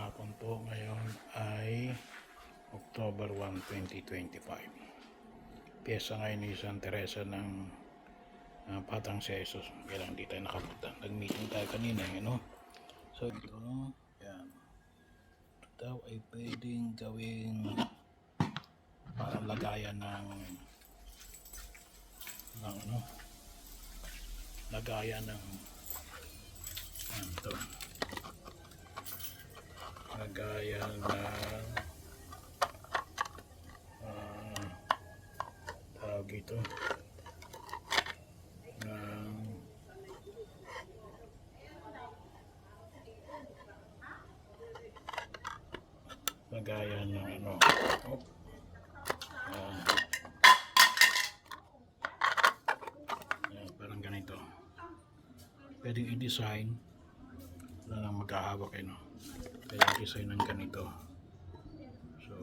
hapon po. Ngayon ay October 1, 2025. Piyesa ngayon ni San Teresa ng Patang si Jesus. Kaya lang di tayo nakapunta. Nag-meeting tayo kanina, no? So ito, yan. Ito daw ay pwedeng gawing parang lagayan ng ano? Lagayan ng ito. Lagayan ng tawag ito ng lagayan ng ano, parang ganito. Pwedeng i-design na lang maghahawak eh, no? Pwedeng i-design ng ganito. So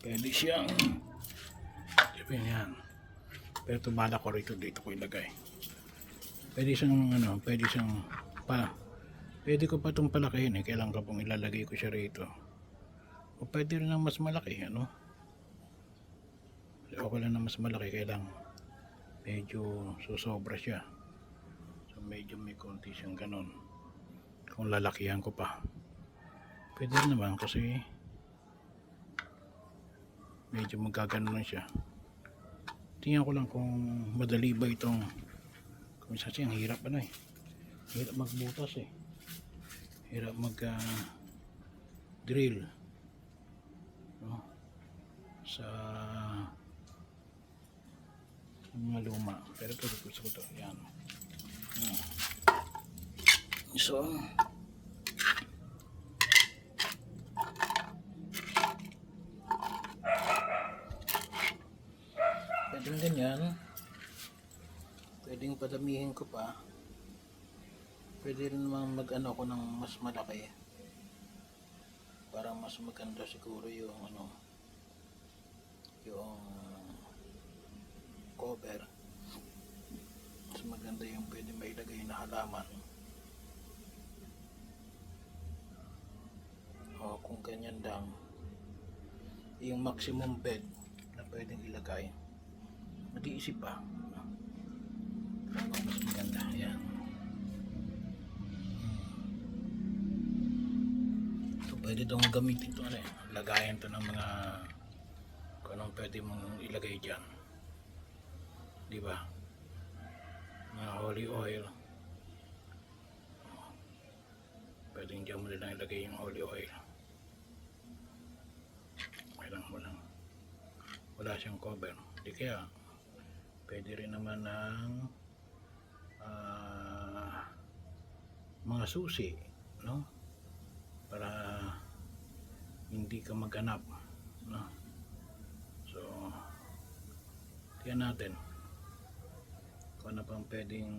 pwede siyang yan. Pero tumala ko rito, dito ko ilagay. Pwede siyang ano, pwede siyang pwede ko pa itong palakihin eh. Kailangan ko pong ilalagay ko siya rito. O pwede rin ng mas malaki, ano? Okay lang na mas malaki, kailangan medyo susobra siya. So medyo may konti siyang ganon. Kung lalakihan ko pa, pwede naman kasi medyo magkaganon na siya. Tingnan ko lang kung madali ba itong, kung kasi ang hirap ano eh, hirap magbutas eh, hirap mag drill, no? Sa mga luma. Pero pwede gusto ko ito, yan. So pwedeng ganyan, pwedeng padamihin ko pa, pwede rin naman mag ano ko ng mas malaki para mas maganda siguro yung ano, yung cover. Mas maganda yung pwede mailagay na halaman. O kung ganyan lang yung maximum bed na pwedeng ilagay, mag-iisip pa mas maganda. Yan. So pwede itong gamitin ito ano eh, lagayan ito ng mga kung anong pwede mong ilagay dyan, diba? Mga holy oil, pwedeng dyan mo nilang ilagay yung holy oil. Wala siyang cover, di kaya pwede rin naman ng mga susi, no? Para hindi ka maghanap, no? So tingnan natin kung ano pang pwedeng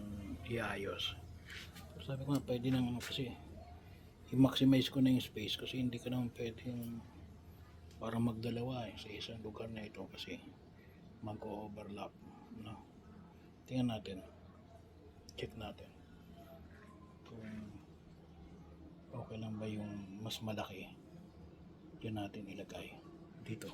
iayos. So, sabi ko nga pwede naman kasi i-maximize ko na yung space kasi hindi ka naman pwedeng para magdalawa eh, sa isang lugar na ito kasi mag-overlap, no? Tingnan natin, check natin kung okay lang ba yung mas malaki dyan natin ilagay dito.